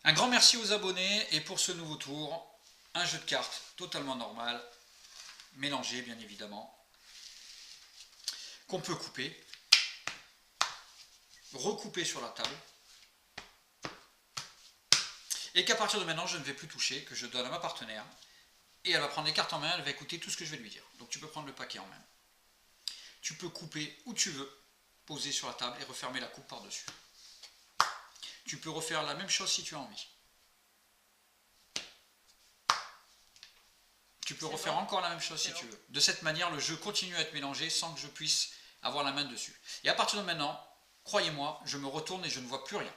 Un grand merci aux abonnés et pour ce nouveau tour, un jeu de cartes totalement normal, mélangé bien évidemment, qu'on peut couper, recouper sur la table, et qu'à partir de maintenant je ne vais plus toucher, que je donne à ma partenaire, et elle va prendre les cartes en main, elle va écouter tout ce que je vais lui dire. Donc tu peux prendre le paquet en main. Tu peux couper où tu veux, poser sur la table et refermer la coupe par-dessus. Tu peux refaire la même chose si tu as envie. Tu peux refaire encore la même chose si tu veux. De cette manière, le jeu continue à être mélangé sans que je puisse avoir la main dessus. Et à partir de maintenant, croyez-moi, je me retourne et je ne vois plus rien.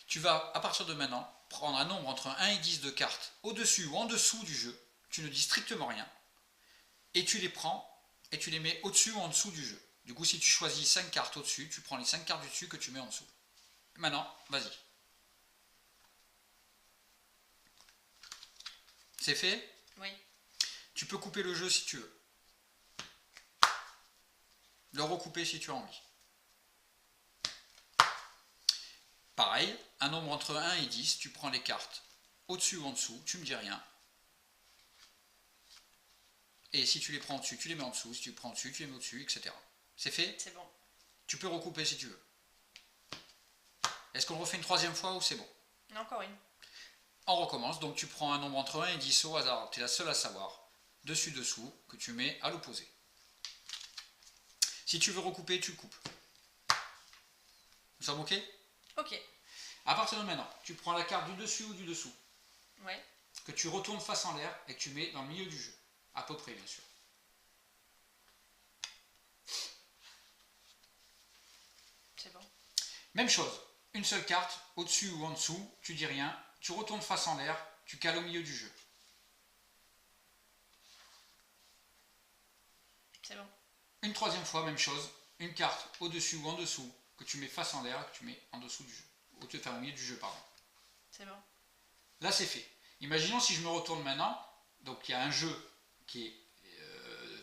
Tu vas, à partir de maintenant, prendre un nombre entre 1 et 10 de cartes au-dessus ou en dessous du jeu. Tu ne dis strictement rien. Et tu les prends et tu les mets au-dessus ou en dessous du jeu. Du coup, si tu choisis 5 cartes au-dessus, tu prends les 5 cartes du dessus que tu mets en dessous. Maintenant, vas-y. C'est fait? Oui. Tu peux couper le jeu si tu veux. Le recouper si tu as envie. Pareil, un nombre entre 1 et 10, tu prends les cartes au-dessus ou en dessous, tu me dis rien. Et si tu les prends au-dessus, tu les mets en dessous. Si tu les prends au-dessus, tu les mets au-dessus, etc. C'est fait? C'est bon. Tu peux recouper si tu veux. Est-ce qu'on le refait une troisième fois ou c'est bon? Encore une. On recommence, donc tu prends un nombre entre 1 et 10 au hasard, tu es la seule à savoir, dessus-dessous, que tu mets à l'opposé. Si tu veux recouper, tu coupes. Nous sommes ok? Ok. À partir de maintenant, tu prends la carte du dessus ou du dessous, Ouais. que tu retournes face en l'air et que tu mets dans le milieu du jeu, à peu près bien sûr. C'est bon. Même chose, une seule carte, au-dessus ou en dessous, tu dis rien, tu retournes face en l'air, tu cales au milieu du jeu. C'est bon. Une troisième fois, même chose, une carte au-dessus ou en dessous, que tu mets face en l'air et que tu mets en dessous du jeu. Enfin, au milieu du jeu, pardon. C'est bon. Là, c'est fait. Imaginons si je me retourne maintenant, donc il y a un jeu qui est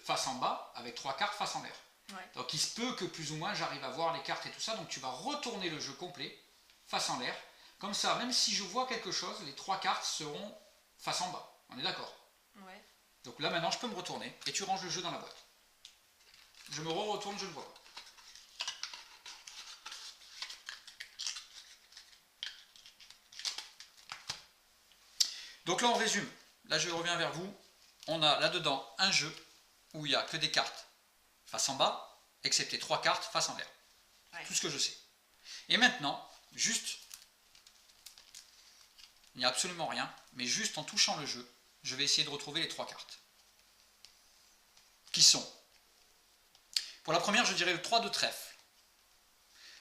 face en bas, avec 3 cartes face en l'air. Ouais. Donc il se peut que plus ou moins j'arrive à voir les cartes et tout ça, donc tu vas retourner le jeu complet, face en l'air. Comme ça, même si je vois quelque chose, les 3 cartes seront face en bas. On est d'accord? Ouais. Donc là maintenant je peux me retourner et tu ranges le jeu dans la boîte. Je me retourne, je ne vois pas. Donc là on résume. Là je reviens vers vous. On a là-dedans un jeu où il n'y a que des cartes face en bas, excepté 3 cartes face en l'air. Ouais. Tout ce que je sais. Et maintenant, juste, il n'y a absolument rien, mais juste en touchant le jeu, je vais essayer de retrouver les 3 cartes. Qui sont, pour la première, je dirais le 3 de trèfle.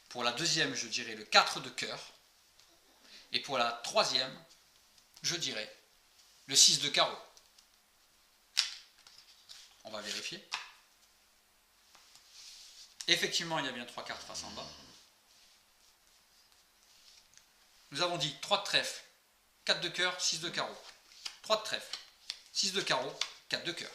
Pour la deuxième, je dirais le 4 de cœur. Et pour la troisième, je dirais le 6 de carreau. On va vérifier. Effectivement, il y a bien 3 cartes face en bas. Nous avons dit 3 de trèfle, 4 de cœur, 6 de carreau. 3 de trèfle, 6 de carreau, 4 de cœur.